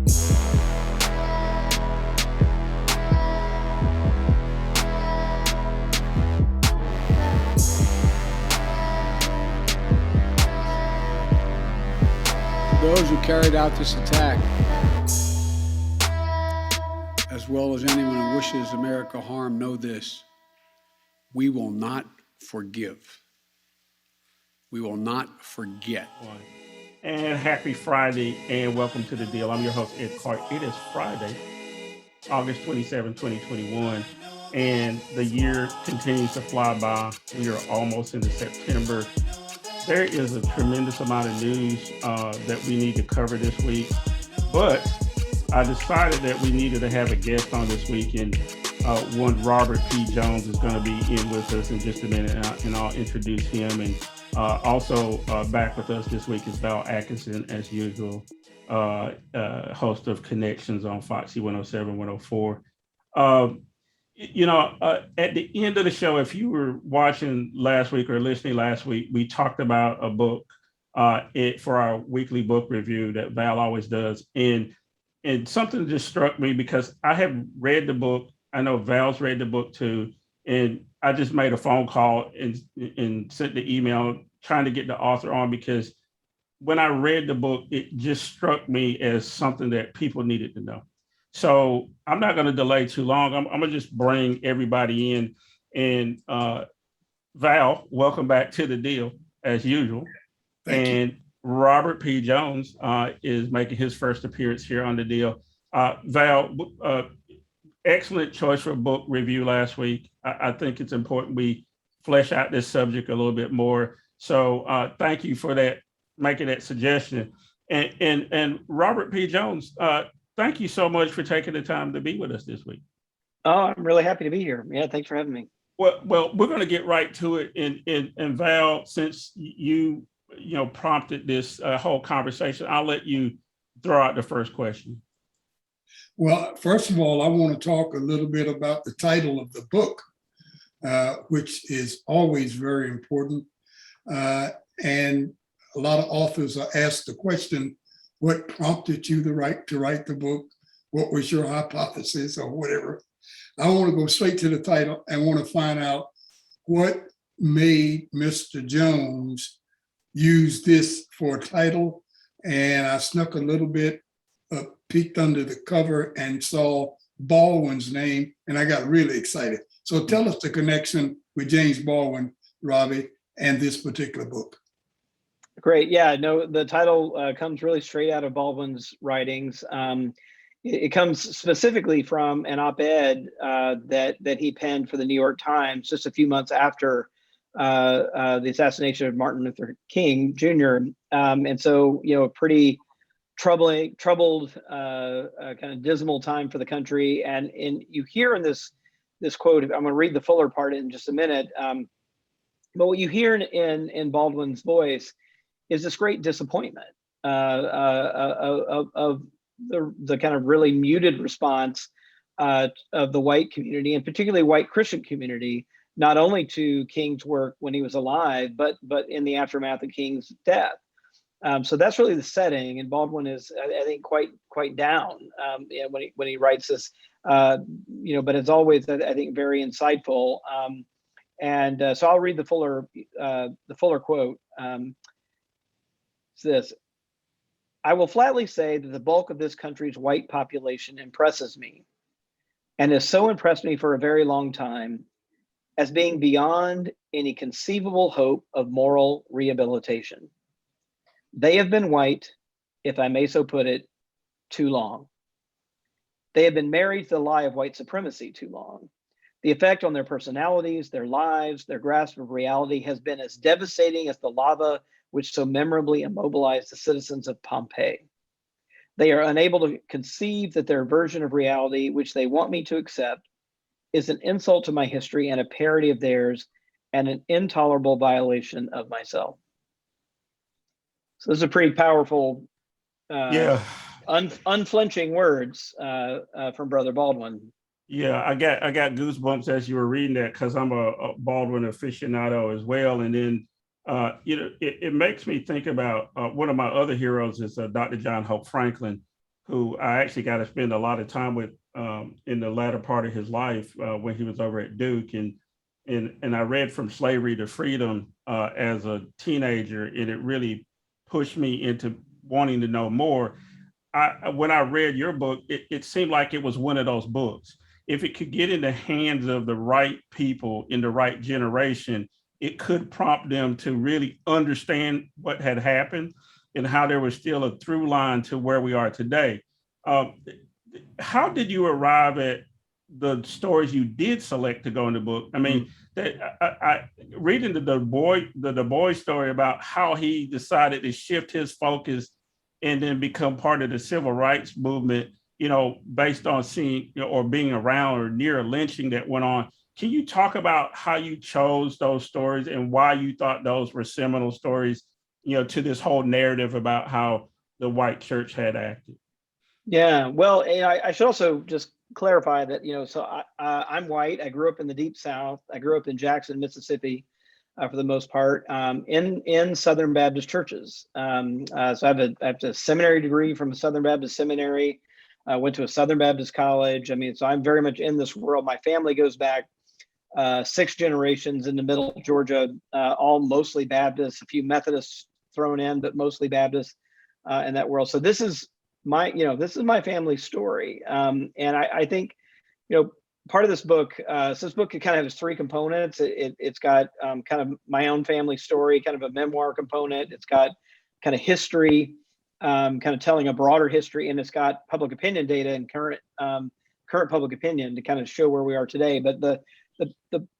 Those who carried out this attack, as well as anyone who wishes America harm, know this: we will not forgive. We will not forget. And happy Friday, and welcome to The Deal. I'm your host, Ed Clark. It is Friday, August 27, 2021, and the year continues to fly by. We are almost into September. There is a tremendous amount of news that we need to cover this week, but I decided that we needed to have a guest on this week, and one Robert P. Jones is going to be in with us in just a minute, and I'll introduce him. And also back with us this week is Val Atkinson, as usual, host of Connections on Foxy 107, 104. At the end of the show, if you were watching last week or listening last week, we talked about a book for our weekly book review that Val always does. And something just struck me because I have read the book. I know Val's read the book too. And I just made a phone call and sent the email trying to get the author on, because when I read the book, it just struck me as something that people needed to know. So I'm not going to delay too long. I'm going to just bring everybody in. And Val, welcome back to The Deal, as usual. Thank you. Robert P. Jones is making his first appearance here on The Deal. Val, excellent choice for a book review last week. I think it's important we flesh out this subject a little bit more. So thank you for that, making that suggestion. And Robert P. Jones, thank you so much for taking the time to be with us this week. Oh, I'm really happy to be here. Yeah, thanks for having me. Well, we're going to get right to it. And Val, since you prompted this whole conversation, I'll let you throw out the first question. Well, first of all, I want to talk a little bit about the title of the book, which is always very important. And a lot of authors are asked the question, what prompted you to write the book? What was your hypothesis or whatever? I want to go straight to the title and want to find out what made Mr. Jones use this for a title. And I snuck a little bit, peeked under the cover and saw Baldwin's name, and I got really excited. So tell us the connection with James Baldwin, Robbie, and this particular book. Great. Yeah, no, the title comes really straight out of Baldwin's writings. It comes specifically from an op-ed that he penned for the New York Times just a few months after the assassination of Martin Luther King Jr. And so, a pretty troubled, kind of dismal time for the country. And you hear in this quote, I'm going to read the fuller part in just a minute. But what you hear in Baldwin's voice is this great disappointment of the kind of really muted response of the white community, and particularly white Christian community, not only to King's work when he was alive, but in the aftermath of King's death. So that's really the setting, and Baldwin is, I think, quite down when he writes this, but it's always, I think, very insightful. So I'll read the fuller quote. It's this: I will flatly say that the bulk of this country's white population impresses me, and has so impressed me for a very long time, as being beyond any conceivable hope of moral rehabilitation. They have been white, if I may so put it, too long. They have been married to the lie of white supremacy too long. The effect on their personalities, their lives, their grasp of reality has been as devastating as the lava which so memorably immobilized the citizens of Pompeii. They are unable to conceive that their version of reality, which they want me to accept, is an insult to my history and a parody of theirs, and an intolerable violation of myself. So those are pretty powerful, unflinching words from Brother Baldwin. Yeah, I got goosebumps as you were reading that, because I'm a Baldwin aficionado as well. And then, it makes me think about one of my other heroes is Dr. John Hope Franklin. who I actually got to spend a lot of time with in the latter part of his life when he was over at Duke, and I read From Slavery to Freedom as a teenager, and it really pushed me into wanting to know more. When I read your book, it seemed like it was one of those books. If it could get in the hands of the right people in the right generation, it could prompt them to really understand what had happened and how there was still a through line to where we are today. Um, how did you arrive at the stories you did select to go in the book? I mean, reading the Du Bois story about how he decided to shift his focus and then become part of the civil rights movement, based on seeing or being around or near a lynching that went on. Can you talk about how you chose those stories and why you thought those were seminal stories, to this whole narrative about how the white church had acted? Yeah, well, and I should also just clarify that, so I'm white. I grew up in the Deep South. I grew up in Jackson, Mississippi, for the most part, in Southern Baptist churches. So I have a seminary degree from a Southern Baptist seminary. I went to a Southern Baptist college. I mean, so I'm very much in this world. My family goes back 6 generations in the middle of Georgia, all mostly Baptist, a few Methodists thrown in, but mostly Baptist in that world. So this is my family story. And I think, part of this book, so this book kind of has 3 components. It's got kind of my own family story, kind of a memoir component. It's got kind of history, kind of telling a broader history, and it's got public opinion data and current public opinion to kind of show where we are today. But the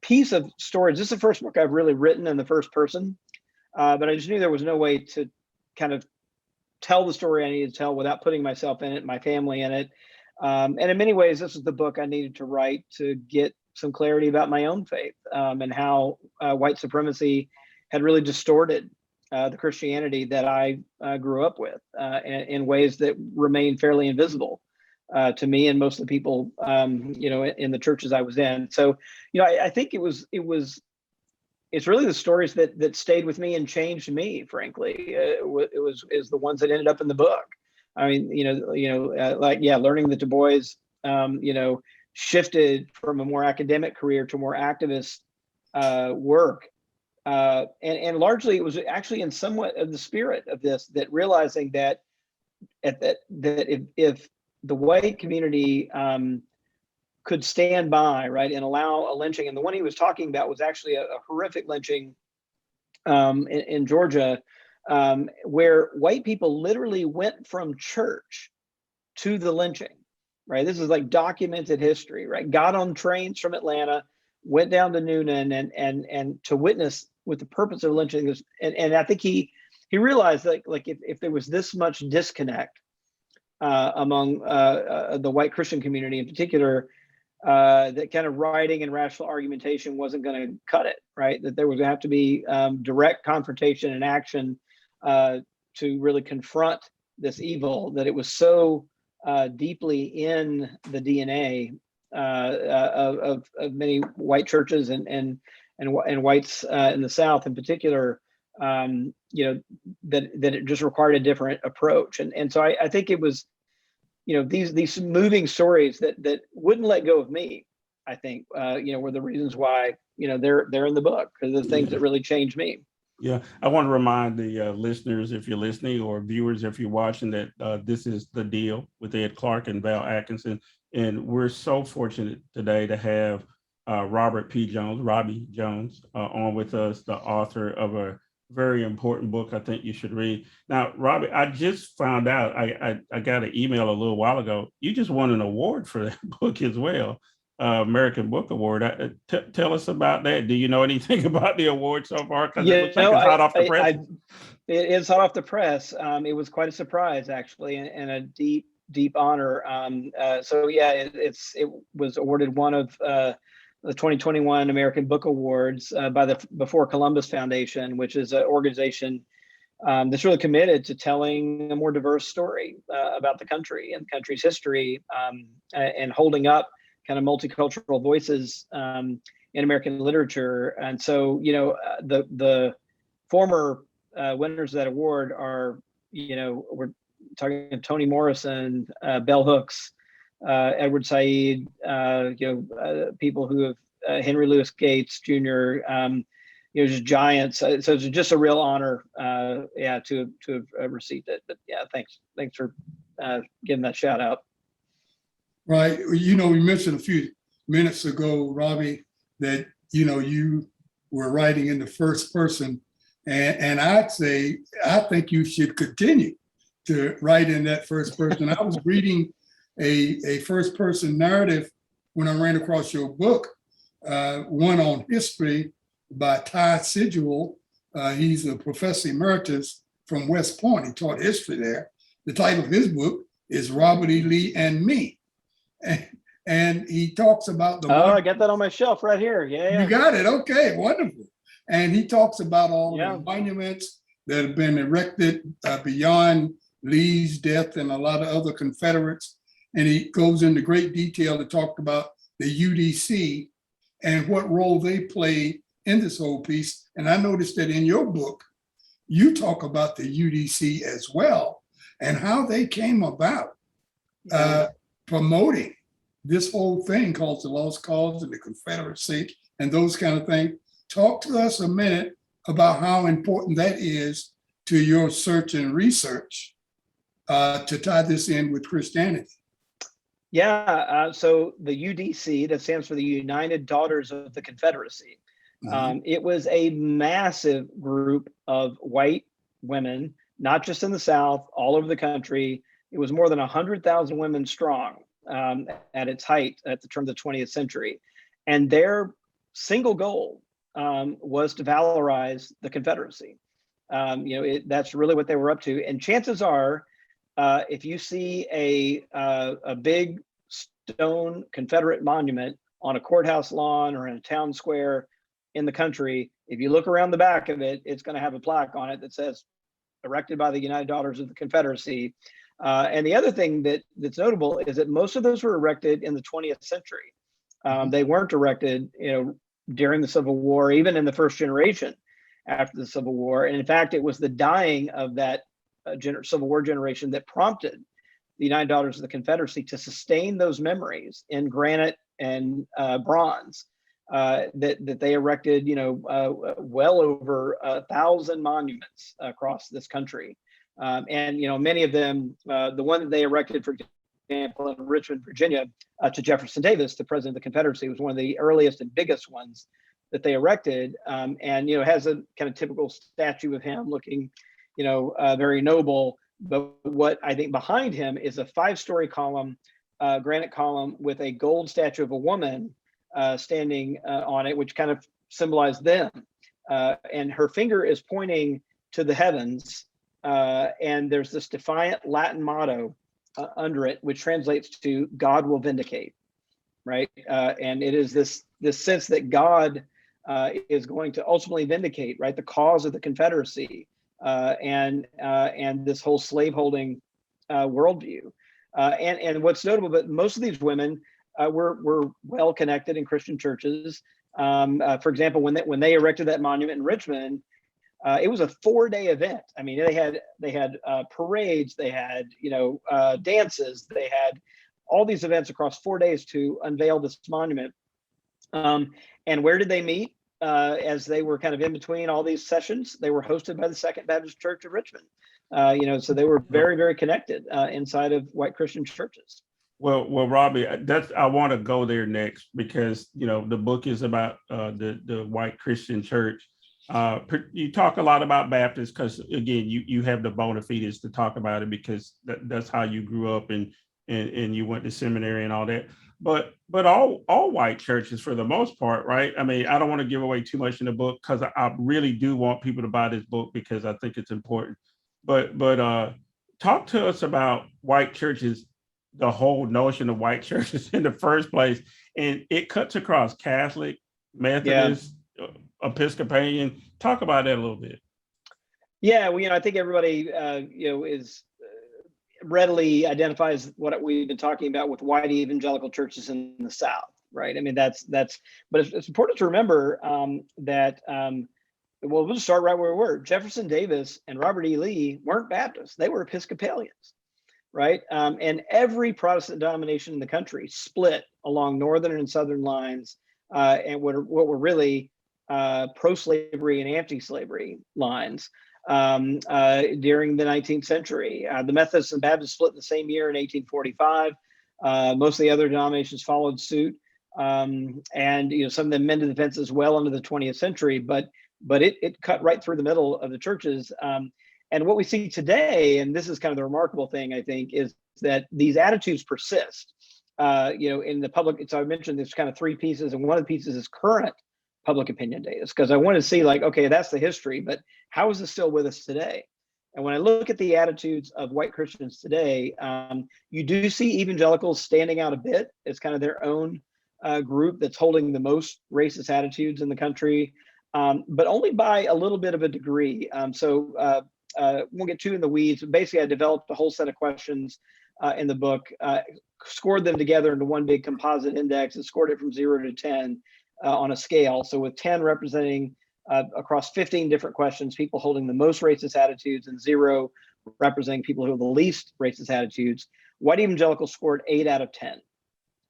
piece of storage, this is the first book I've really written in the first person, but I just knew there was no way to kind of tell the story I needed to tell without putting myself in it, my family in it. And in many ways, this is the book I needed to write to get some clarity about my own faith, and how white supremacy had really distorted the Christianity that I grew up with in ways that remain fairly invisible to me and most of the people, in the churches I was in. So, I think it's really the stories that stayed with me and changed me, frankly. Is the ones that ended up in the book. I mean, learning that Du Bois, shifted from a more academic career to more activist work. And largely it was actually in somewhat of the spirit of this, that realizing that if the white community could stand by, right, and allow a lynching, and the one he was talking about was actually a horrific lynching in Georgia, where white people literally went from church to the lynching, right? This is like documented history, right? Got on trains from Atlanta, went down to Noonan and to witness with the purpose of lynching. And I think he realized that, like, if there was this much disconnect among the white Christian community in particular, that kind of writing and rational argumentation wasn't going to cut it, right? That there was going to have to be direct confrontation and action to really confront this evil, that it was so deeply in the DNA of many white churches and whites in the South in particular, that it just required a different approach. And so I think it was, these moving stories that wouldn't let go of me, I think, were the reasons why, they're in the book, because the things that really changed me. Yeah, I want to remind the listeners, if you're listening, or viewers, if you're watching, that this is The Deal with Ed Clark and Val Atkinson. And we're so fortunate today to have Robbie Jones, on with us, the author of a very important book I think you should read. Now, Robbie, I just found out, I got an email a little while ago. You just won an award for that book as well. American Book Award. Tell us about that. Do you know anything about the award so far? Because it looks like it's hot off the press. It is hot off the press. It was quite a surprise, actually, and a deep honor. So yeah, it was awarded one of the 2021 American Book Awards by the Before Columbus Foundation, which is an organization that's really committed to telling a more diverse story about the country and the country's history, and holding up kind of multicultural voices in American literature. And so, the former winners of that award are, talking Toni Morrison, Bell Hooks, Edward Said, people who have Henry Louis Gates Jr. Just giants. So it's just a real honor, to have received it. But yeah, thanks for giving that shout out. Right. We mentioned a few minutes ago, Robbie, that you were writing in the first person, and I'd say I think you should continue to write in that first person. I was reading a first person narrative when I ran across your book, one on history by Ty Sidgwill. He's a professor emeritus from West Point. He taught history there. The title of his book is Robert E. Lee and Me. And he talks about the— I got that on my shelf right here. Yeah. You got it. Okay, wonderful. And he talks about all the monuments that have been erected beyond Lee's death and a lot of other Confederates. And he goes into great detail to talk about the UDC and what role they played in this whole piece. And I noticed that in your book, you talk about the UDC as well and how they came about promoting this whole thing called the Lost Cause and the Confederacy and those kind of things. Talk to us a minute about how important that is to your search and research to tie this in with Christianity. Yeah, so the UDC, that stands for the United Daughters of the Confederacy. It was a massive group of white women, not just in the South, all over the country. It was more than 100,000 women strong at its height at the turn of the 20th century. And their single goal was to valorize the Confederacy. That's really what they were up to. And chances are, if you see a big stone Confederate monument on a courthouse lawn or in a town square in the country, if you look around the back of it, it's going to have a plaque on it that says, erected by the United Daughters of the Confederacy. And the other thing that's notable is that most of those were erected in the 20th century. They weren't erected, during the Civil War, even in the first generation after the Civil War. And in fact, it was the dying of that Civil War generation that prompted the United Daughters of the Confederacy to sustain those memories in granite and bronze that they erected, well over 1,000 monuments across this country. And many of them, the one that they erected, for example, in Richmond, Virginia, to Jefferson Davis, the president of the Confederacy, was one of the earliest and biggest ones that they erected. And has a kind of typical statue of him looking, very noble. But what I think behind him is a 5-story column, granite column with a gold statue of a woman standing on it, which kind of symbolized them. And her finger is pointing to the heavens. And there's this defiant Latin motto under it, which translates to "God will vindicate," right? And it is this sense that God is going to ultimately vindicate, right, the cause of the Confederacy and this whole slaveholding worldview. And what's notable, but most of these women were well connected in Christian churches. For example, when they erected that monument in Richmond, it was a 4-day event. I mean, they had parades, they had dances, they had all these events across 4 days to unveil this monument. And where did they meet? As they were kind of in between all these sessions, they were hosted by the Second Baptist Church of Richmond. So they were very, very connected inside of white Christian churches. Well, Robbie, I want to go there next because the book is about the white Christian church. You talk a lot about Baptists because, again, you have the bona fides to talk about it because that's how you grew up and you went to seminary and all that. But all white churches, for the most part, right? I mean, I don't want to give away too much in the book because I really do want people to buy this book because I think it's important. But talk to us about white churches, the whole notion of white churches in the first place, and it cuts across Catholic, Methodist, Episcopalian. Talk about that a little bit. Yeah, well, I think everybody, is readily identifies what we've been talking about with white evangelical churches in the South, right? I mean, that's. But it's important to remember that. We'll just start right where we were. Jefferson Davis and Robert E. Lee weren't Baptists; they were Episcopalians. right? And every Protestant denomination in the country split along northern and southern lines, and what were really pro-slavery and anti-slavery lines during the 19th century. The Methodists and Baptists split in the same year in 1845. Most of the other denominations followed suit, and some of them mended the fences well into the 20th century. But it cut right through the middle of the churches. And what we see today, and this is kind of the remarkable thing, I think, is that these attitudes persist. In the public. So I mentioned there's kind of three pieces, and one of the pieces is current public opinion data, because I want to see, like, okay, that's the history, but how is this still with us today? And when I look at the attitudes of white Christians today, you do see evangelicals standing out a bit as kind of their own group that's holding the most racist attitudes in the country, but only by a little bit of a degree. Won't get too in the weeds. Basically, I developed a whole set of questions in the book, scored them together into one big composite index, and scored it from 0 to 10 on a scale. So with 10 representing across 15 different questions, people holding the most racist attitudes, and 0 representing people who have the least racist attitudes, white evangelicals scored 8 out of 10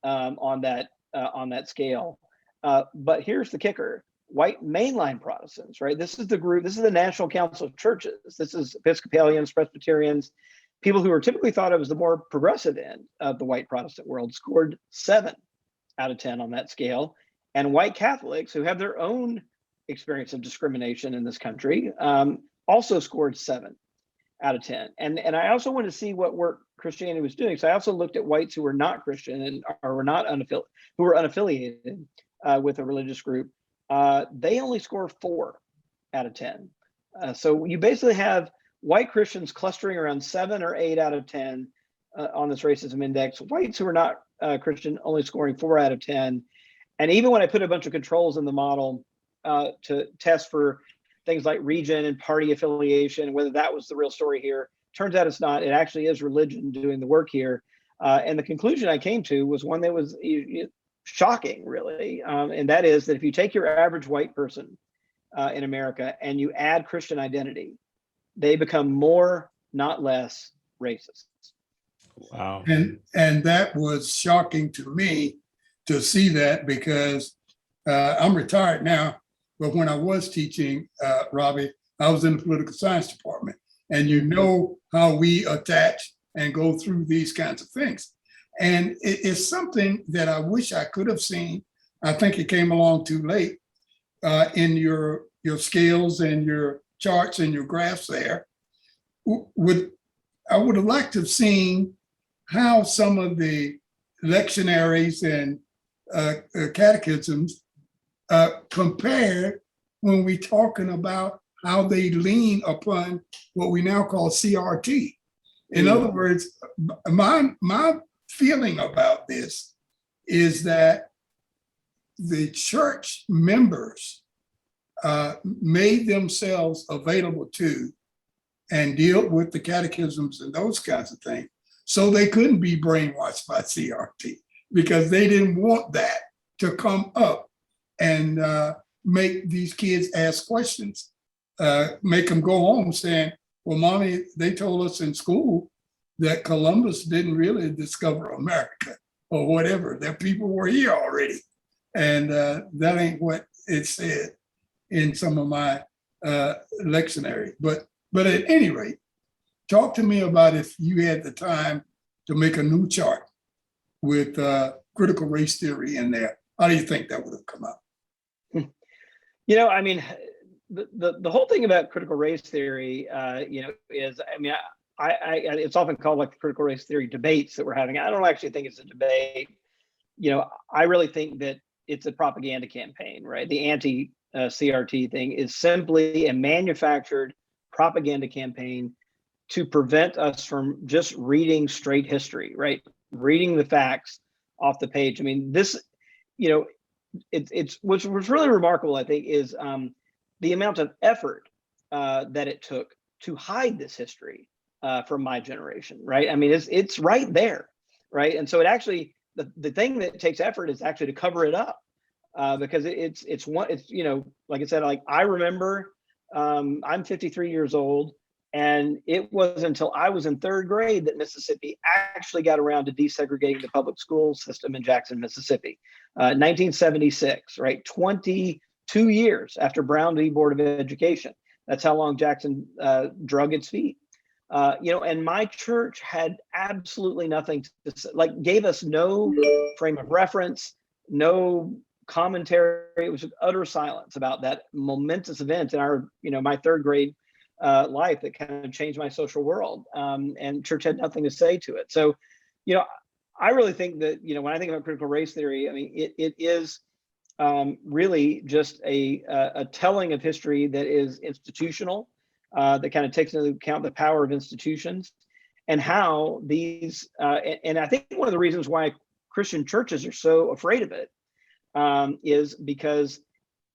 on that scale. But here's the kicker. White mainline Protestants, right? This is the group, this is the National Council of Churches. This is Episcopalians, Presbyterians, people who are typically thought of as the more progressive end of the white Protestant world, scored 7 out of 10 on that scale. And white Catholics, who have their own experience of discrimination in this country, also scored 7 out of 10. And I also wanted to see what work Christianity was doing. So I also looked at whites who were not Christian and who were unaffiliated with a religious group. They only score 4 out of 10. So you basically have white Christians clustering around 7 or 8 out of 10 on this racism index. Whites who are not Christian only scoring 4 out of 10. And even when I put a bunch of controls in the model to test for things like region and party affiliation, whether that was the real story here, turns out it's not. It actually is religion doing the work here. And the conclusion I came to was one that was shocking, really. And that is that if you take your average white person in America and you add Christian identity, they become more, not less, racist. Wow. And that was shocking to me to see that, because I'm retired now, but when I was teaching, Robbie, I was in the political science department, and you know how we attach and go through these kinds of things. And it's something that I wish I could have seen. I think it came along too late in your scales and your charts and your graphs there. I would have liked to have seen how some of the lectionaries and catechisms compared when we talking about how they lean upon what we now call CRT. In other words, my feeling about this is that the church members made themselves available to and deal with the catechisms and those kinds of things, so they couldn't be brainwashed by CRT, because they didn't want that to come up and make these kids ask questions, make them go home saying, well, Mommy, they told us in school that Columbus didn't really discover America, or whatever, that people were here already. And that ain't what it said in some of my lectionary. But at any rate, talk to me about if you had the time to make a new chart with critical race theory in there. How do you think that would have come out? I mean, the whole thing about critical race theory, is, I mean, it's often called like the critical race theory debates that we're having. I don't actually think it's a debate. I really think that it's a propaganda campaign, right? The anti-CRT thing is simply a manufactured propaganda campaign to prevent us from just reading straight history, right? Reading the facts off the page. I mean, this, it's what's really remarkable, I think, is the amount of effort that it took to hide this history from my generation, right? I mean, it's right there, right? And so it actually, the thing that takes effort is actually to cover it up, because it's like I said, like I remember, I'm 53 years old, And it wasn't until I was in third grade that Mississippi actually got around to desegregating the public school system in Jackson, Mississippi. 1976, right? 22 years after Brown v. Board of Education. That's how long Jackson drug its feet. And my church had absolutely nothing to say, like gave us no frame of reference, no commentary. It was utter silence about that momentous event in our, my third grade life that kind of changed my social world. And church had nothing to say to it. So, I really think that, when I think about critical race theory, I mean, it is really just a telling of history that is institutional, that kind of takes into account the power of institutions and how these, and I think one of the reasons why Christian churches are so afraid of it is because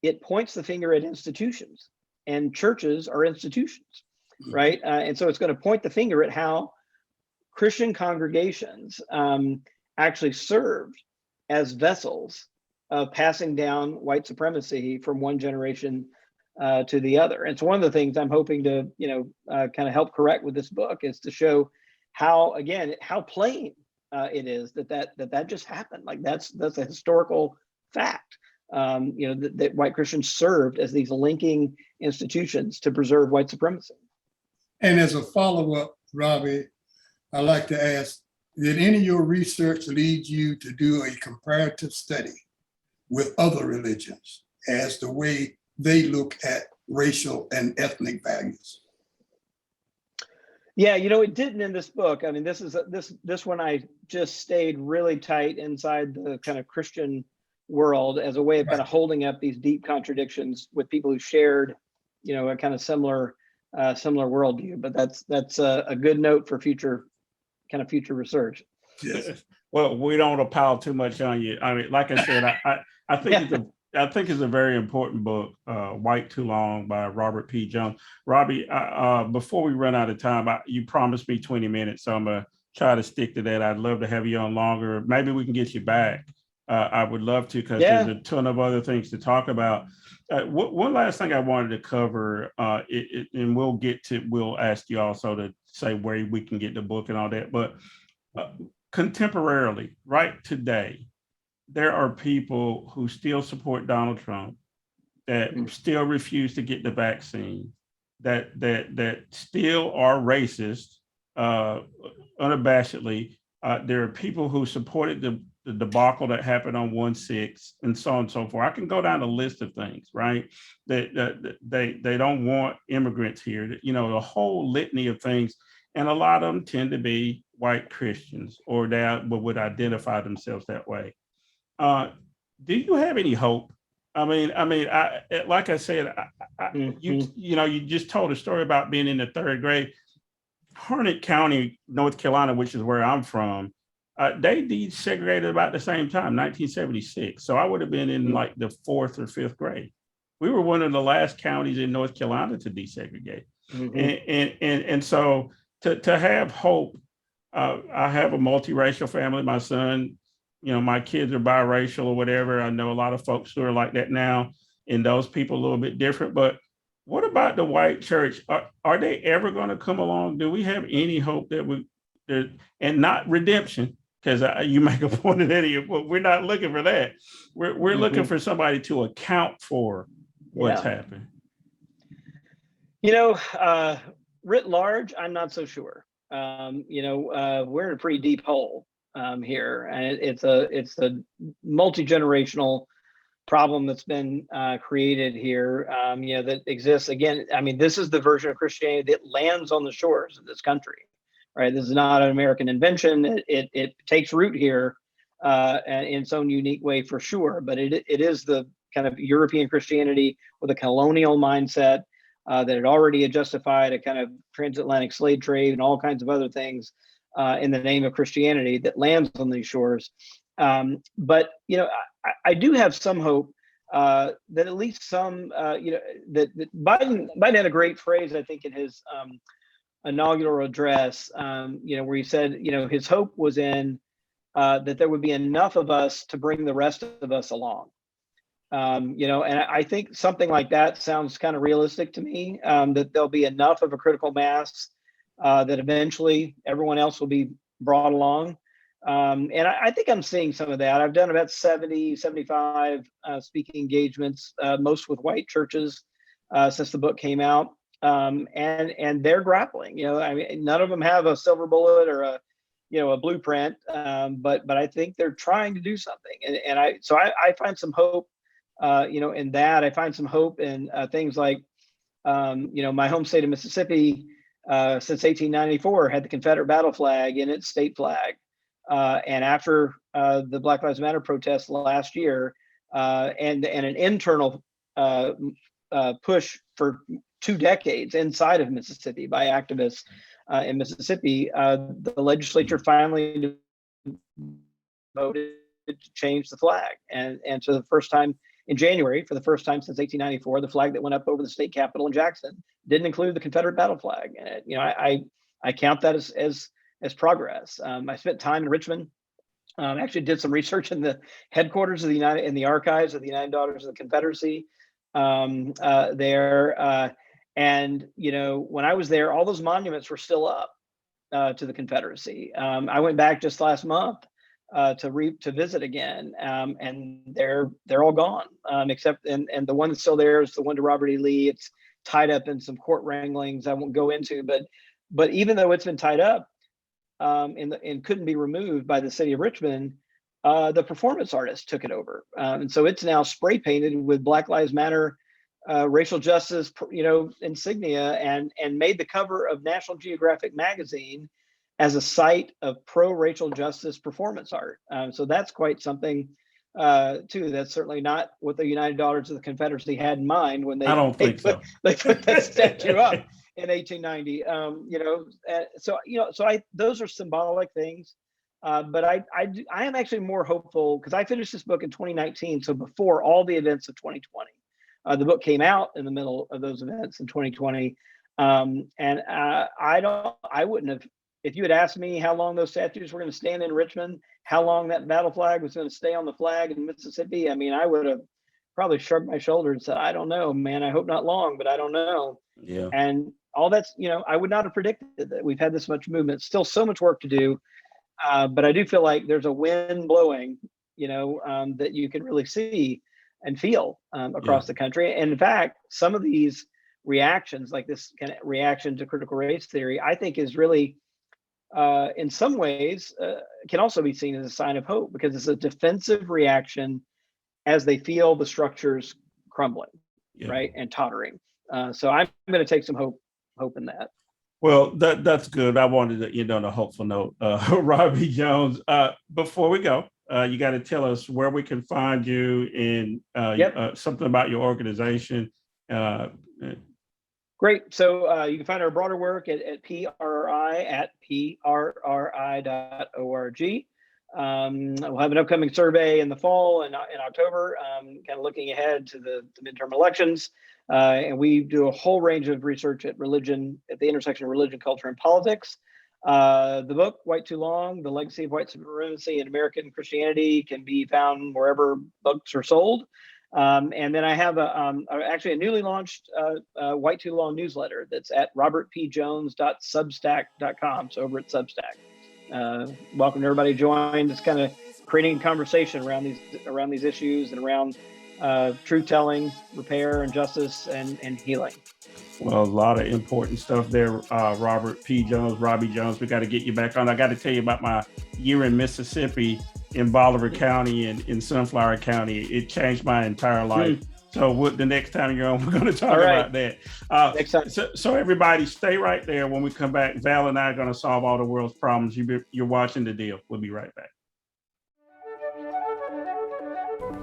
it points the finger at institutions, and churches are institutions, right? And so it's going to point the finger at how Christian congregations actually served as vessels of passing down white supremacy from one generation to the other. And so one of the things I'm hoping to, kind of help correct with this book is to show how, again, how plain it is that just happened. Like that's a historical fact. That white Christians served as these linking institutions to preserve white supremacy. And as a follow-up, Robbie, I'd like to ask, did any of your research lead you to do a comparative study with other religions as the way they look at racial and ethnic values? Yeah, it didn't in this book. I mean, this one I just stayed really tight inside the kind of Christian world as a way of kind of holding up these deep contradictions with people who shared, a kind of similar worldview. But that's a good note for future research. Yes. Well, we don't want to pile too much on you. I mean, like I said, I think it's a very important book, White Too Long by Robert P. Jones. Robbie, before we run out of time, you promised me 20 minutes, so I'm going to try to stick to that. I'd love to have you on longer. Maybe we can get you back. I would love to, because there's a ton of other things to talk about. One last thing I wanted to cover, and we'll ask you also to say where we can get the book and all that, but contemporarily, right today, there are people who still support Donald Trump, that still refuse to get the vaccine, that still are racist, unabashedly. There are people who supported the debacle that happened on 1/6 and so on and so forth. I can go down a list of things, right? That they don't want immigrants here, the whole litany of things. And a lot of them tend to be white Christians, or that would identify themselves that way. Do you have any hope? I mean, like I said, you just told a story about being in the third grade. Harnett County, North Carolina, which is where I'm from, they desegregated about the same time, 1976. So I would have been in like the fourth or fifth grade. We were one of the last counties in North Carolina to desegregate. And so to have hope, I have a multiracial family. My son, my kids are biracial or whatever. I know a lot of folks who are like that now, and those people a little bit different. But what about the white church? Are they ever going to come along? Do we have any hope and not redemption? Because you make a point of that, but we're not looking for that. We're looking for somebody to account for what's happened. Writ large, I'm not so sure. We're in a pretty deep hole here, and it's a multi-generational problem that's been created here, that exists. Again, I mean, this is the version of Christianity that lands on the shores of this country, right? This is not an American invention. It takes root here in its own unique way, for sure. But it is the kind of European Christianity with a colonial mindset that had already justified a kind of transatlantic slave trade and all kinds of other things in the name of Christianity that lands on these shores. But I do have some hope that at least some, that Biden had a great phrase, I think, in his inaugural address, where he said, his hope was in that there would be enough of us to bring the rest of us along. And I think something like that sounds kind of realistic to me, that there'll be enough of a critical mass that eventually everyone else will be brought along. And I think I'm seeing some of that. I've done about 70, 75 speaking engagements, most with white churches since the book came out. And they're grappling. I mean, none of them have a silver bullet or a blueprint, but I think they're trying to do something. And I find some hope, in that. I find some hope in things like, my home state of Mississippi, since 1894, had the Confederate battle flag in its state flag. And after the Black Lives Matter protests last year, and an internal push for 2 decades inside of Mississippi by activists in Mississippi, the legislature finally voted to change the flag. And so the first time in January, for the first time since 1894, the flag that went up over the state capitol in Jackson didn't include the Confederate battle flag. And I count that as progress. I spent time in Richmond. Actually did some research in the headquarters of in the archives of the United Daughters of the Confederacy there. And when I was there, all those monuments were still up to the Confederacy. I went back just last month to visit again, and they're all gone, except and the one that's still there is the one to Robert E. Lee. It's tied up in some court wranglings I won't go into, but even though it's been tied up and couldn't be removed by the city of Richmond, the performance artist took it over, and so it's now spray painted with Black Lives Matter, racial justice, insignia, and made the cover of National Geographic magazine as a site of pro-racial justice performance art. So that's quite something, too. That's certainly not what the United Daughters of the Confederacy had in mind when they put that statue up in 1890. Those are symbolic things. But I am actually more hopeful because I finished this book in 2019, so before all the events of 2020. The book came out in the middle of those events in 2020, and I wouldn't have, if you had asked me how long those statues were going to stand in Richmond, how long that battle flag was going to stay on the flag in Mississippi. I mean, I would have probably shrugged my shoulders and said, I don't know, man. I hope not long, but I don't know. Yeah. And all that's, I would not have predicted that we've had this much movement. Still so much work to do. But I do feel like there's a wind blowing, that you can really see and feel across the country. And in fact, some of these reactions, like this kind of reaction to critical race theory, I think is really, in some ways, can also be seen as a sign of hope, because it's a defensive reaction as they feel the structures crumbling, right, and tottering. So I'm going to take some hope in that. Well, that's good. I wanted to end on a hopeful note. Robbie Jones, before we go, you got to tell us where we can find you and something about your organization. Great. So you can find our broader work at PRRI prrri.org. We'll have an upcoming survey in the fall and in October, kind of looking ahead to the midterm elections. And we do a whole range of research at religion, at the intersection of religion, culture, and politics. The book, White Too Long, The Legacy of White Supremacy in American Christianity, can be found wherever books are sold. And then I have actually a newly launched White Too Long newsletter that's at robertpjones.substack.com. So over at Substack. Welcome everybody to join. It's kind of creating a conversation around these issues and around truth telling, repair, and justice, and healing. Well, a lot of important stuff there, Robert P. Jones, Robbie Jones. We got to get you back on. I got to tell you about my year in Mississippi, in Bolivar County and in Sunflower County. It changed my entire life. So the next time you're on, we're going to talk about that. Next time. So everybody stay right there. When we come back, Val and I are going to solve all the world's problems. You're watching The Deal. We'll be right back.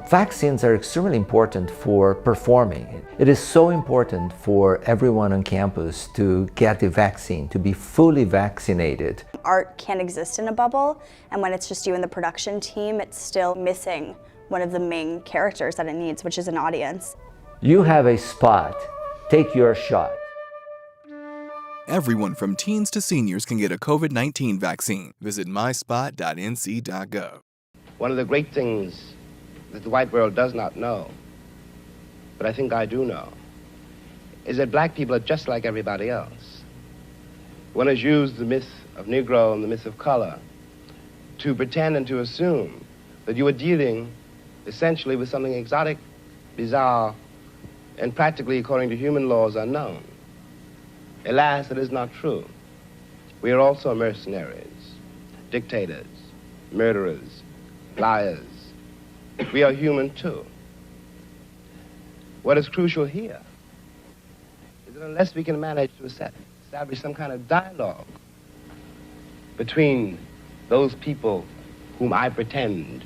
Vaccines are extremely important for performing. It is so important for everyone on campus to get the vaccine, to be fully vaccinated. Art can't exist in a bubble, and when it's just you and the production team, it's still missing one of the main characters that it needs, which is an audience. You have a spot. Take your shot. Everyone from teens to seniors can get a COVID-19 vaccine. Visit myspot.nc.gov. One of the great things that the white world does not know but I think I do know, is that black people are just like everybody else. One has used the myth of Negro and the myth of color to pretend and to assume that you are dealing essentially with something exotic, bizarre, and practically, according to human laws, unknown. Alas, it is not true. We are also mercenaries, dictators, murderers, liars. We are human too. What is crucial here is that unless we can manage to establish some kind of dialogue between those people whom I pretend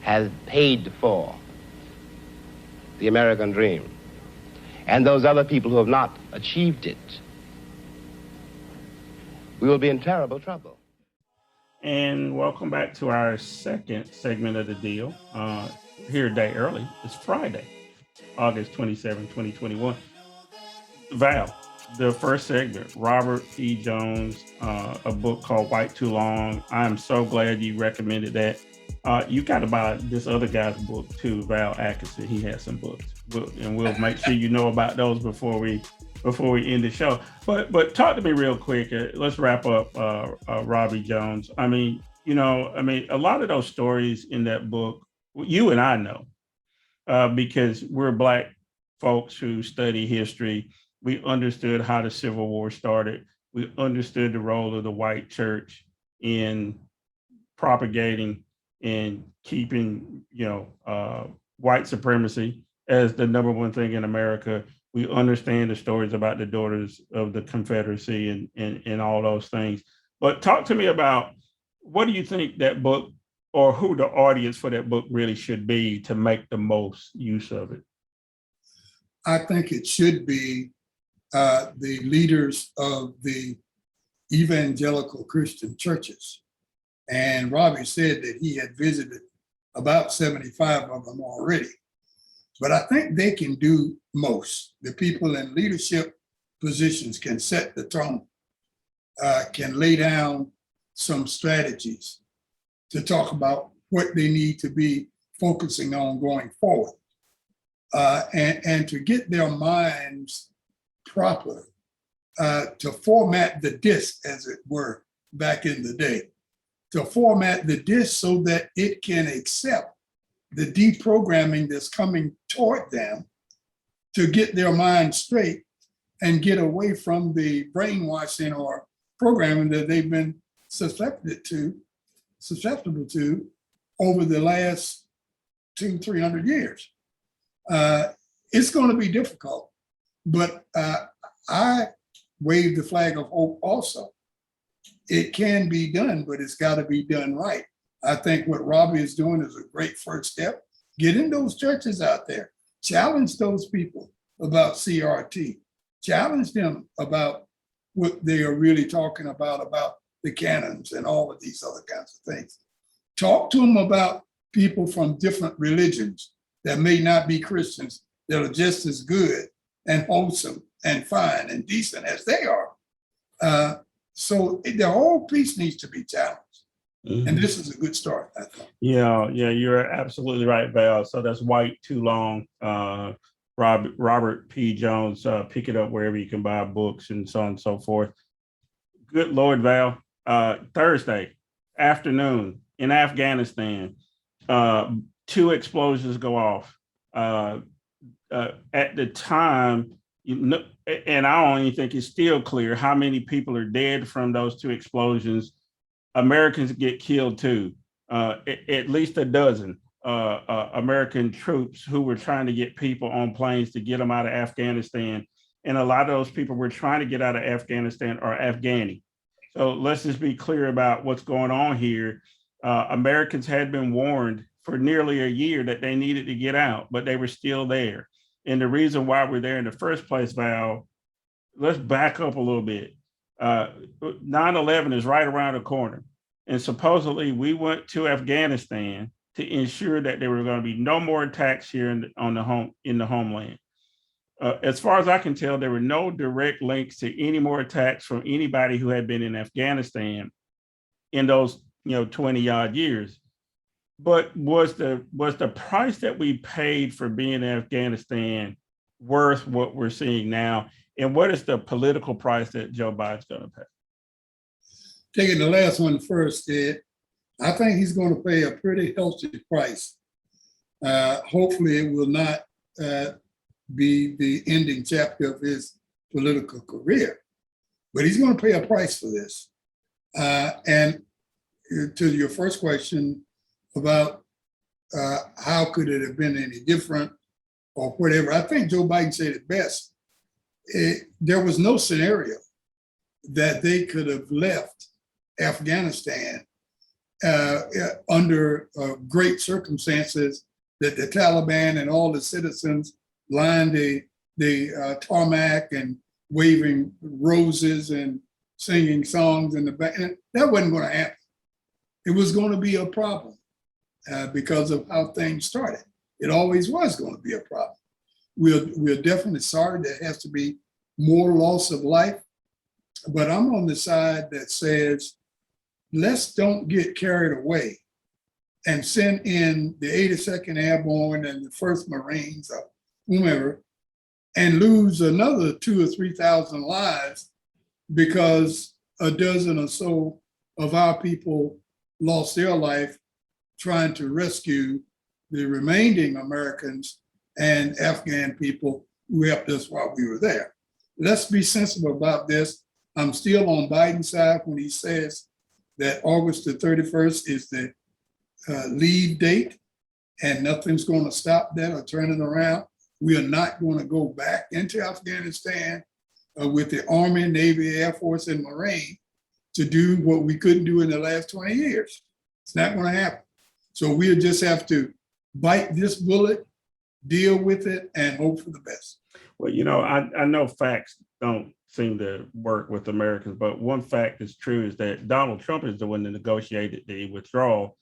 have paid for the American dream and those other people who have not achieved it, we will be in terrible trouble. And welcome back to our second segment of the deal. Here a day early. It's Friday, August 27, 2021. Val, the first segment, Robert P. Jones, a book called White Too Long. I'm so glad you recommended that. You got to buy this other guy's book too, Val Atkinson. He has some books, and we'll make sure you know about those before we end the show. But talk to me real quick. Let's wrap up Robbie Jones. I mean, a lot of those stories in that book, you and I know, because we're Black folks who study history. We understood how the Civil War started. We understood the role of the white church in propagating and keeping, white supremacy as the number one thing in America. We understand the stories about the daughters of the Confederacy and all those things. But talk to me about, what do you think that book, or who the audience for that book really should be to make the most use of it? I think it should be the leaders of the evangelical Christian churches. And Robbie said that he had visited about 75 of them already. But I think they can do most. The people in leadership positions can set the tone, can lay down some strategies to talk about what they need to be focusing on going forward, and to get their minds proper, to format the disc, as it were, back in the day, to format the disc so that it can accept the deprogramming that's coming toward them, to get their minds straight and get away from the brainwashing or programming that they've been susceptible to over the last 200-300 years. It's going to be difficult, but I wave the flag of hope also. It can be done, but it's got to be done right. I think what Robbie is doing is a great first step. Get in those churches out there, challenge those people about CRT, challenge them about what they are really talking about the canons and all of these other kinds of things. Talk to them about people from different religions that may not be Christians, that are just as good and wholesome and fine and decent as they are. So the whole piece needs to be challenged. Mm-hmm. And this is a good start, I think. Yeah, you're absolutely right, Val. So that's White Too Long. Robert P. Jones, pick it up wherever you can buy books and so on and so forth. Good Lord, Val. Thursday afternoon in Afghanistan, 2 explosions go off. At the time, and I don't even think it's still clear how many people are dead from those 2 explosions. Americans get killed too, at least a dozen American troops who were trying to get people on planes to get them out of Afghanistan. And a lot of those people were trying to get out of Afghanistan are Afghani. So let's just be clear about what's going on here. Americans had been warned for nearly a year that they needed to get out, but they were still there. And the reason why we're there in the first place, Val, let's back up a little bit. 9/11 is right around the corner. And supposedly we went to Afghanistan to ensure that there were going to be no more attacks here in the homeland. As far as I can tell, there were no direct links to any more attacks from anybody who had been in Afghanistan in those 20 odd years. But was the price that we paid for being in Afghanistan worth what we're seeing now? And what is the political price that Joe Biden's going to pay? Taking the last one first, Ed, I think he's going to pay a pretty healthy price. Hopefully it will not be the ending chapter of his political career, but he's going to pay a price for this. And to your first question about how could it have been any different or whatever, I think Joe Biden said it best. There was no scenario that they could have left Afghanistan under great circumstances that the Taliban and all the citizens lined the tarmac and waving roses and singing songs in the back. And that wasn't going to happen. It was going to be a problem because of how things started. It always was going to be a problem. We're definitely sorry there has to be more loss of life, but I'm on the side that says, let's don't get carried away and send in the 82nd Airborne and the 1st Marines or whomever and lose another 2,000 or 3,000 lives because a dozen or so of our people lost their life trying to rescue the remaining Americans and Afghan people who helped us while we were there. Let's be sensible about this. I'm still on Biden's side when he says that August the 31st is the leave date and nothing's going to stop that or turn it around. We are not going to go back into Afghanistan with the Army, Navy, Air Force, and Marine to do what we couldn't do in the last 20 years. It's not going to happen. So we'll just have to bite this bullet, deal with it, and hope for the best. Well, you know, I know facts don't seem to work with Americans, but one fact is true is that Donald Trump is the one that negotiated the withdrawal.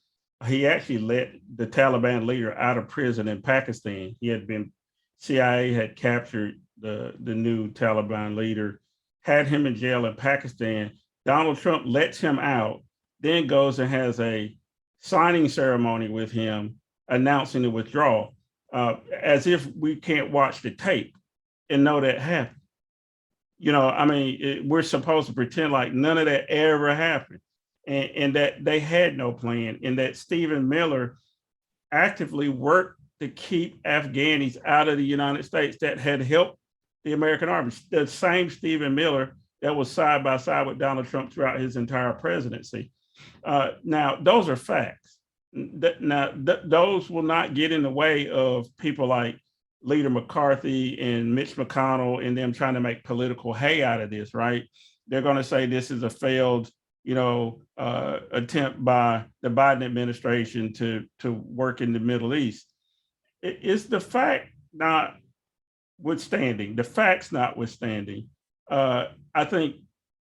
He actually let the Taliban leader out of prison in Pakistan. CIA had captured the new Taliban leader, had him in jail in Pakistan. Donald Trump lets him out, then goes and has a signing ceremony with him announcing the withdrawal, as if we can't watch the tape and know that happened. You know, I mean, we're supposed to pretend like none of that ever happened and that they had no plan and that Stephen Miller actively worked to keep Afghanis out of the United States that had helped the American Army. The same Stephen Miller that was side by side with Donald Trump throughout his entire presidency. Now, those are facts. Those will not get in the way of people like Leader McCarthy and Mitch McConnell and them trying to make political hay out of this, right? They're going to say this is a failed, attempt by the Biden administration to work in the Middle East. It's the fact notwithstanding, the facts notwithstanding. I think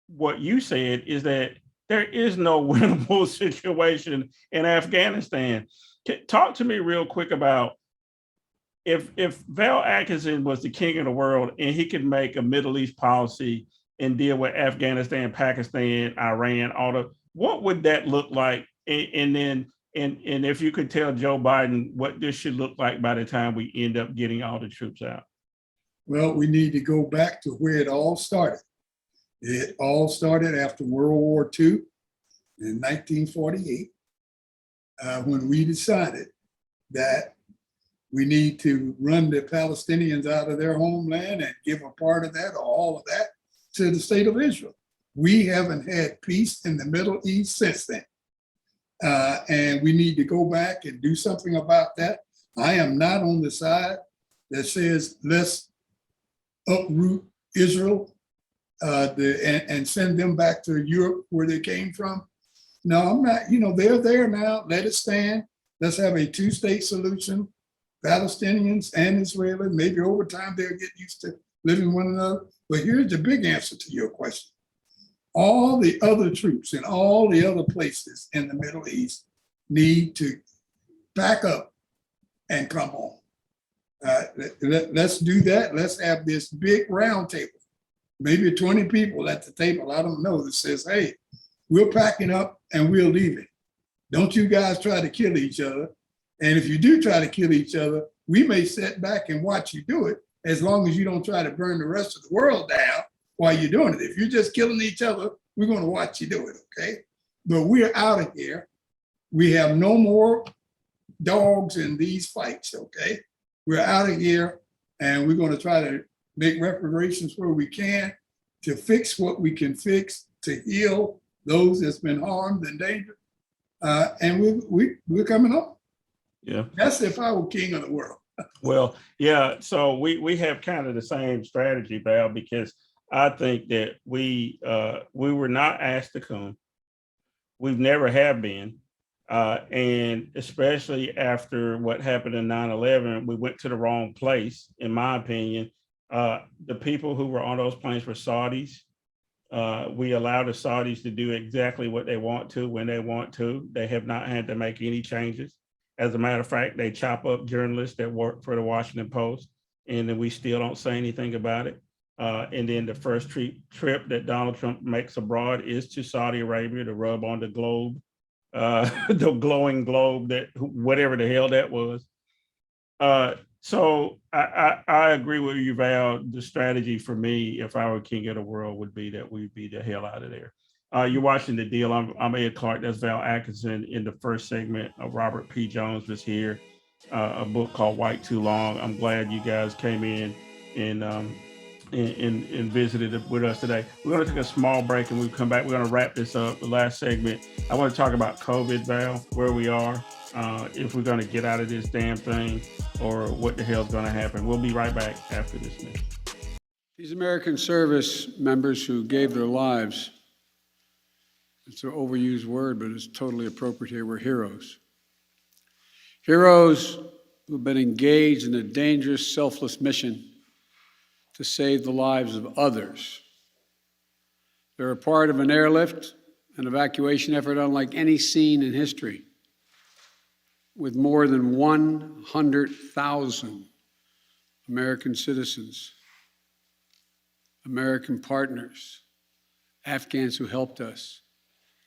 what you said is that there is no winnable situation in Afghanistan. Talk to me real quick about if Val Atkinson was the king of the world and he could make a Middle East policy and deal with Afghanistan, Pakistan, Iran, what would that look like? And if you could tell Joe Biden what this should look like by the time we end up getting all the troops out. Well, we need to go back to where it all started. It all started after World War II in 1948, when we decided that we need to run the Palestinians out of their homeland and give a part of that or all of that to the state of Israel. We haven't had peace in the Middle East since then. And we need to go back and do something about that. I am not on the side that says let's uproot Israel and send them back to Europe where they came from. No, I'm not, they're there now, let it stand. Let's have a two-state solution, Palestinians and Israelis. Maybe over time they'll get used to living with one another. But here's the big answer to your question. All the other troops in all the other places in the Middle East need to back up and come home. Let's do that. Let's have this big round table, maybe 20 people at the table, I don't know, that says, hey, we're packing up and we're leaving. Don't you guys try to kill each other. And if you do try to kill each other, we may sit back and watch you do it as long as you don't try to burn the rest of the world down while you're doing it. If you're just killing each other, we're going to watch you do it, okay? But we're out of here. We have no more dogs in these fights, okay? We're out of here, and we're going to try to make reparations where we can to fix what we can fix, to heal those that's been harmed and dangerous. And we're coming home. Yeah. That's if I were king of the world. Well, yeah. So we have kind of the same strategy, Val, because I think that we were not asked to come. We've never have been. And especially after what happened in 9/11, we went to the wrong place, in my opinion. The people who were on those planes were Saudis. We allow the Saudis to do exactly what they want to when they want to. They have not had to make any changes. As a matter of fact, they chop up journalists that work for the Washington Post, and then we still don't say anything about it. And then the first trip that Donald Trump makes abroad is to Saudi Arabia to rub on the globe, the glowing globe, that whatever the hell that was. So I agree with you, Val. The strategy for me, if I were king of the world, would be that we'd be the hell out of there. You're watching The Deal. I'm Ed Clark. That's Val Atkinson. In the first segment, Robert P. Jones was here. A book called White Too Long. I'm glad you guys came in and visited with us today. We're going to take a small break, and we'll come back. We're going to wrap this up. The last segment, I want to talk about COVID, Val, where we are, if we're going to get out of this damn thing, or what the hell's going to happen. We'll be right back after this minute. These American service members who gave their lives, it's an overused word, but it's totally appropriate here, were heroes. Heroes who've been engaged in a dangerous, selfless mission to save the lives of others. They're a part of an airlift, an evacuation effort unlike any seen in history, with more than 100,000 American citizens, American partners, Afghans who helped us,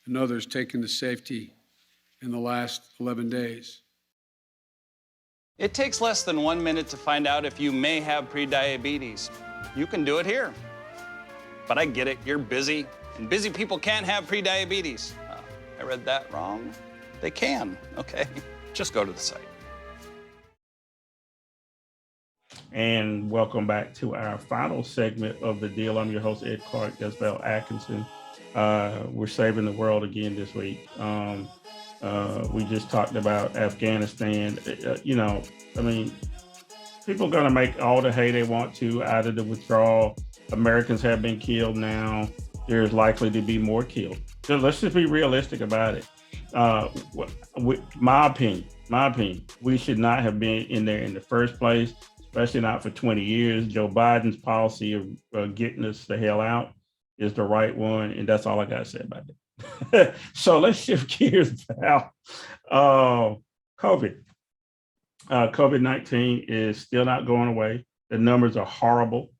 and others taken to safety in the last 11 days. It takes less than 1 minute to find out if you may have prediabetes. You can do it here. But I get it, you're busy, and busy people can't have prediabetes. I read that wrong. They can, okay? Just go to the site. And welcome back to our final segment of The Deal. I'm your host, Ed Clark. That's Val Atkinson. We're saving the world again this week. We just talked about Afghanistan. People are going to make all the hay they want to out of the withdrawal. Americans have been killed now. There's likely to be more killed. So let's just be realistic about it. My opinion, we should not have been in there in the first place, especially not for 20 years. Joe Biden's policy of getting us the hell out is the right one, and that's all I got to say about it. So let's shift gears now. COVID. COVID-19 is still not going away. The numbers are horrible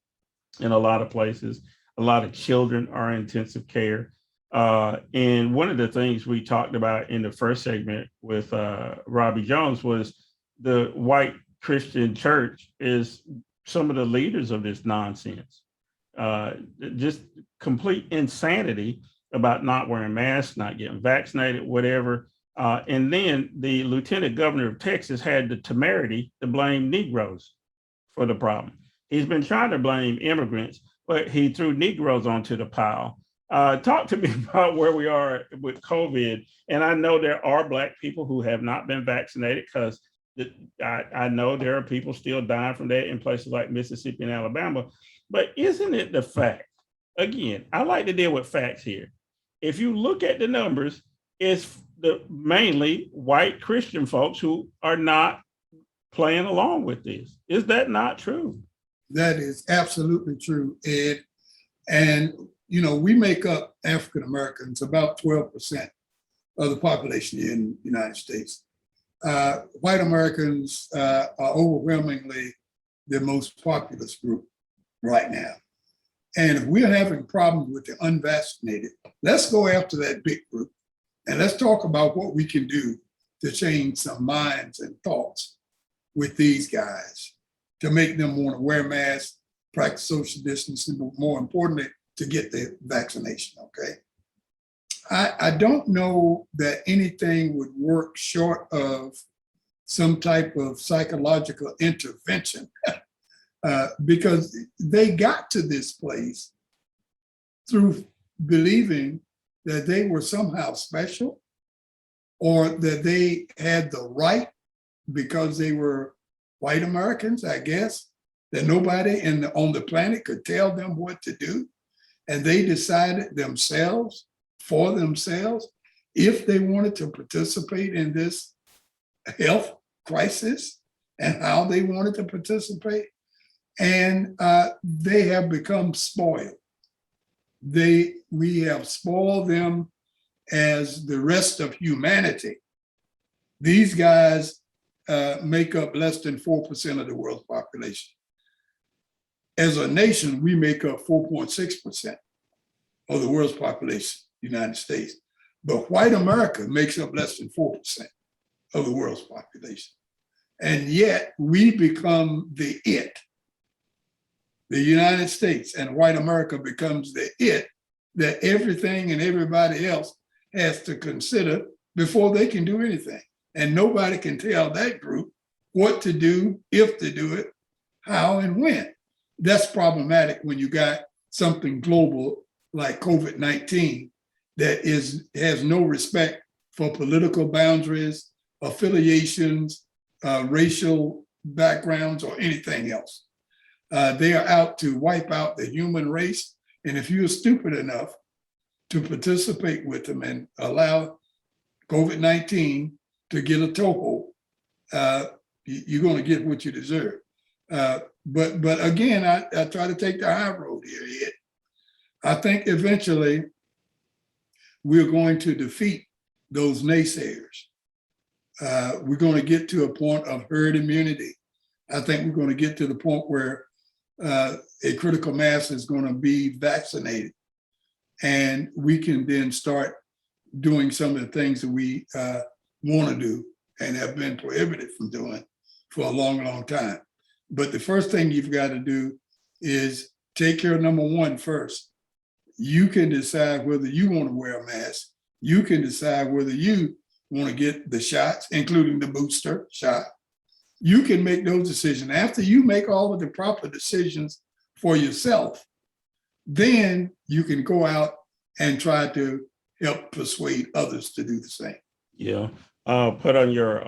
in a lot of places. A lot of children are in intensive care. And one of the things we talked about in the first segment with Robbie Jones was the white Christian church is some of the leaders of this nonsense. Just complete insanity about not wearing masks, not getting vaccinated, whatever. And then the lieutenant governor of Texas had the temerity to blame Negroes for the problem. He's been trying to blame immigrants, but he threw Negroes onto the pile. Talk to me about where we are with COVID. And I know there are Black people who have not been vaccinated, because I know there are people still dying from that in places like Mississippi and Alabama. But isn't it the fact, again, I like to deal with facts here. If you look at the numbers, it's the mainly white Christian folks who are not playing along with this. Is that not true? That is absolutely true, Ed. And, we make up African Americans about 12% of the population in the United States. White Americans are overwhelmingly the most populous group right now. And if we're having problems with the unvaccinated, let's go after that big group. And let's talk about what we can do to change some minds and thoughts with these guys. to make them want to wear masks, practice social distancing, but more importantly, to get the vaccination, okay? I don't know that anything would work short of some type of psychological intervention because they got to this place through believing that they were somehow special or that they had the right because they were white Americans, I guess, that nobody on the planet could tell them what to do. And they decided themselves, for themselves, if they wanted to participate in this health crisis and how they wanted to participate. And they have become spoiled. We have spoiled them as the rest of humanity. These guys make up less than 4% of the world's population. As a nation, we make up 4.6% of the world's population, United States. But white America makes up less than 4% of the world's population. And yet we become the it. The United States and white America becomes the it that everything and everybody else has to consider before they can do anything. And nobody can tell that group what to do, if to do it, how and when. That's problematic when you got something global like COVID-19 that has no respect for political boundaries, affiliations, racial backgrounds, or anything else. They are out to wipe out the human race. And if you're stupid enough to participate with them and allow COVID-19 to get a toehold, you're going to get what you deserve. But again, I try to take the high road here, Ed. I think eventually we're going to defeat those naysayers. We're going to get to a point of herd immunity. I think we're going to get to the point where a critical mass is going to be vaccinated. And we can then start doing some of the things that we want to do and have been prohibited from doing for a long, long time. But the first thing you've got to do is take care of number one first. You can decide whether you want to wear a mask. You can decide whether you want to get the shots, including the booster shot. You can make those decisions. After you make all of the proper decisions for yourself, then you can go out and try to help persuade others to do the same. Yeah. Put on your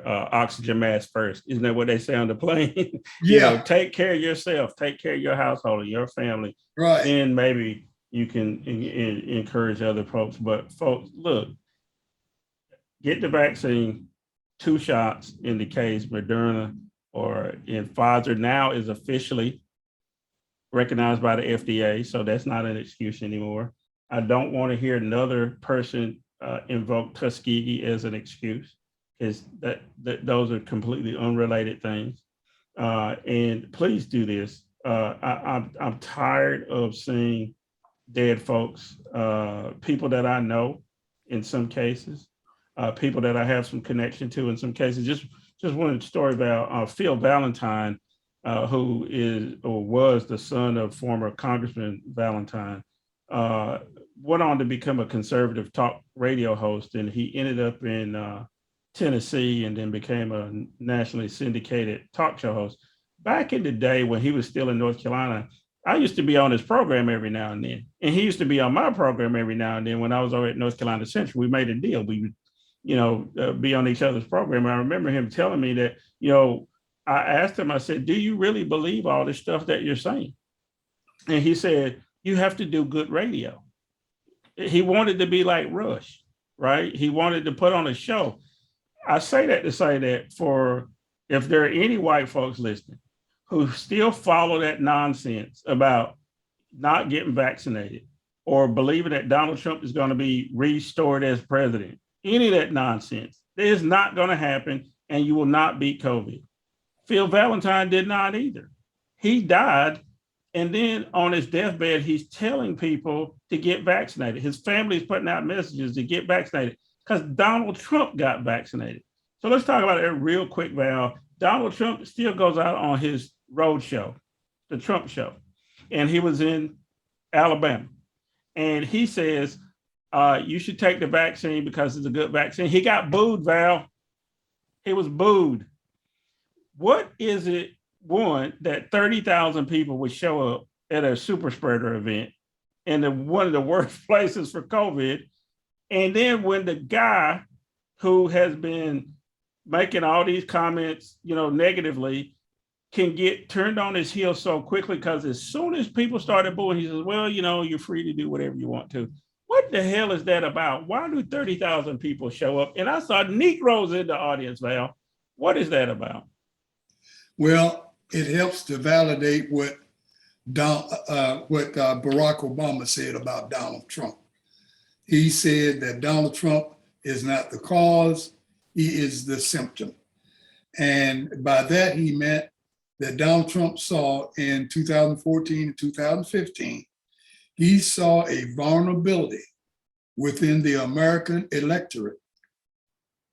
oxygen mask first. Isn't that what they say on the plane? Yeah. Take care of yourself, take care of your household and your family. Right. And maybe you can encourage other folks. But folks, look, get the vaccine, 2 shots in the case Moderna or in Pfizer now is officially recognized by the FDA. So that's not an excuse anymore. I don't want to hear another person invoke Tuskegee as an excuse, because that those are completely unrelated things. And please do this. I'm tired of seeing dead folks, people that I know in some cases, people that I have some connection to in some cases. Just one story about Phil Valentine, who is or was the son of former Congressman Valentine. Went on to become a conservative talk radio host, and he ended up in Tennessee and then became a nationally syndicated talk show host. Back in the day when he was still in North Carolina, I used to be on his program every now and then, and he used to be on my program every now and then. When I was over at North Carolina Central, we made a deal. We would, be on each other's program. And I remember him telling me that, I asked him, I said, do you really believe all this stuff that you're saying? And he said, you have to do good radio. He wanted to be like Rush, right? He wanted to put on a show. I say that to say that for if there are any white folks listening who still follow that nonsense about not getting vaccinated or believing that Donald Trump is going to be restored as president, any of that nonsense, it is not going to happen, and you will not beat COVID. Phil Valentine did not either. He died. And then on his deathbed, he's telling people to get vaccinated. His family's putting out messages to get vaccinated because Donald Trump got vaccinated. So let's talk about it real quick, Val. Donald Trump still goes out on his road show, the Trump show, and he was in Alabama, and he says, you should take the vaccine because it's a good vaccine. He got booed, Val. He was booed. What is it, one, that 30,000 people would show up at a super spreader event in one of the worst places for COVID? And then when the guy who has been making all these comments, negatively, can get turned on his heel so quickly, because as soon as people started booing, he says, well, you're free to do whatever you want to. What the hell is that about? Why do 30,000 people show up? And I saw Negroes in the audience, Val. What is that about? Well, it helps to validate what Barack Obama said about Donald Trump. He said that Donald Trump is not the cause, he is the symptom. And by that, he meant that Donald Trump saw in 2014 and 2015, he saw a vulnerability within the American electorate.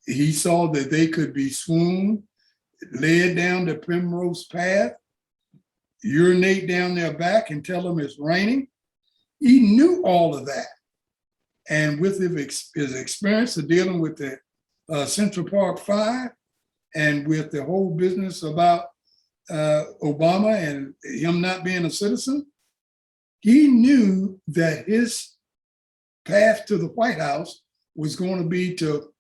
He saw that they could be swooned, led down the primrose path, urinate down their back and tell them it's raining. He knew all of that. And with his experience of dealing with the Central Park Five and with the whole business about Obama and him not being a citizen, he knew that his path to the White House was going to be to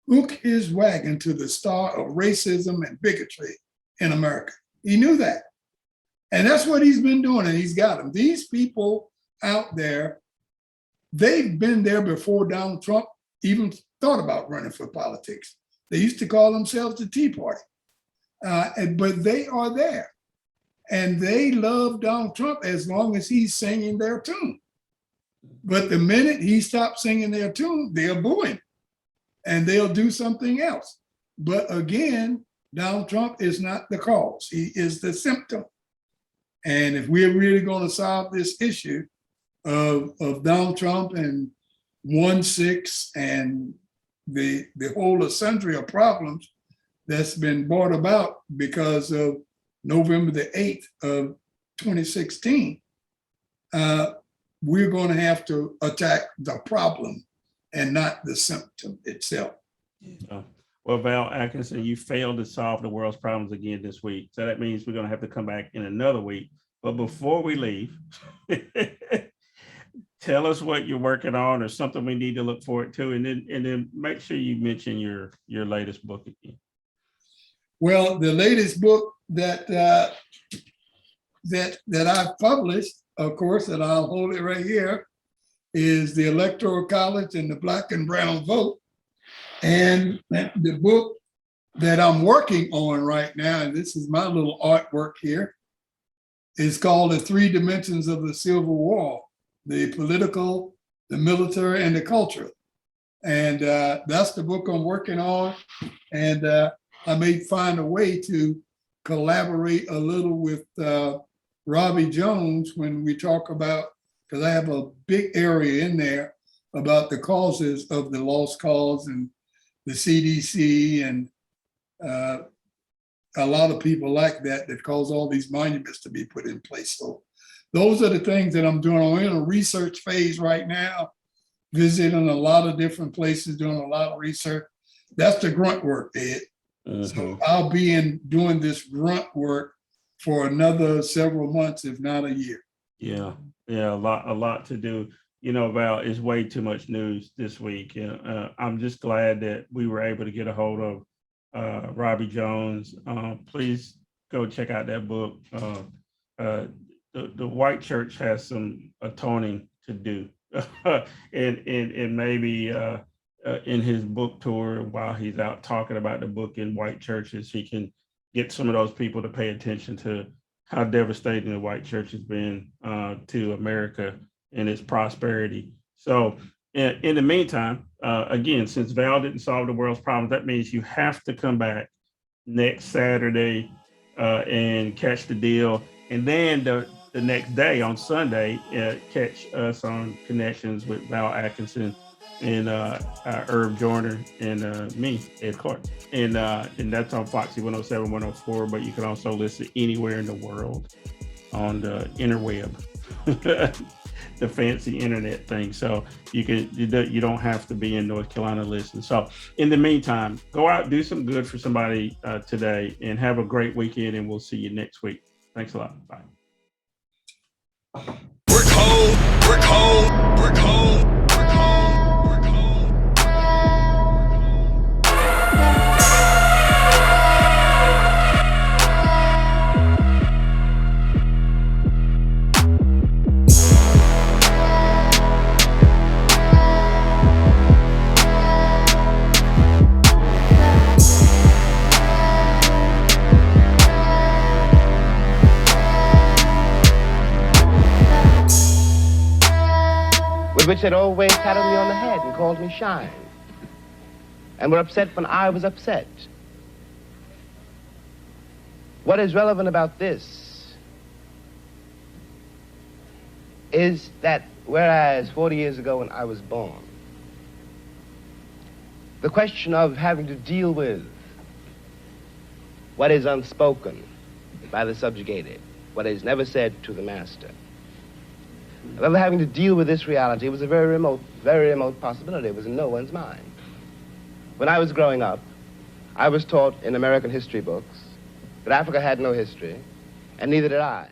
hook his wagon to the star of racism and bigotry in America. He knew that. And that's what he's been doing, and he's got them. These people out there, they've been there before Donald Trump even thought about running for politics. They used to call themselves the Tea Party, but they are there. And they love Donald Trump as long as he's singing their tune. But the minute he stops singing their tune, they'll boo him and they'll do something else. But again, Donald Trump is not the cause. He is the symptom. And if we're really going to solve this issue of Donald Trump and 1-6 and the whole sundry of problems that's been brought about because of November the 8th of 2016, we're going to have to attack the problem and not the symptom itself. Well, Val Atkinson, you failed to solve the world's problems again this week. So that means we're going to have to come back in another week. But before we leave, tell us what you're working on or something we need to look forward to. And then make sure you mention your latest book again. Well, the latest book that I've published, of course, and I'll hold it right here, is The Electoral College and the Black and Brown Vote. And the book that I'm working on right now, and this is my little artwork here, is called The Three Dimensions of the Civil War: the political, the military, and the cultural. And that's the book I'm working on. And I may find a way to collaborate a little with Robbie Jones when we talk about, because I have a big area in there about the causes of the lost cause and the CDC and a lot of people like that cause all these monuments to be put in place. So those are the things that I'm doing. I'm in a research phase right now, visiting a lot of different places, doing a lot of research. That's the grunt work, Ed. So I'll be doing this grunt work for another several months, if not a year. Yeah, a lot to do. Val, it's way too much news this week. I'm just glad that we were able to get a hold of Robbie Jones. Please go check out that book. The white church has some atoning to do, and maybe in his book tour, while he's out talking about the book in white churches, he can get some of those people to pay attention to how devastating the white church has been to America and its prosperity. So in the meantime, again, since Val didn't solve the world's problems, that means you have to come back next Saturday and catch the deal. And then the next day on Sunday, catch us on Connections with Val Atkinson and Herb Joyner, and me, Ed Clark. And that's on Foxy 107, 104, but you can also listen anywhere in the world on the interweb, the fancy internet thing. So you don't have to be in North Carolina to listen. So in the meantime, go out, do some good for somebody today, and have a great weekend, and we'll see you next week. Thanks a lot. Bye. We're cold, we're cold, we're cold, we're cold, we're cold. With which they'd always patted me on the head and called me shine, and were upset when I was upset. What is relevant about this is that whereas 40 years ago when I was born, the question of having to deal with what is unspoken by the subjugated, what is never said to the master, of having to deal with this reality was a very remote possibility. It was in no one's mind. When I was growing up, I was taught in American history books that Africa had no history, and neither did I.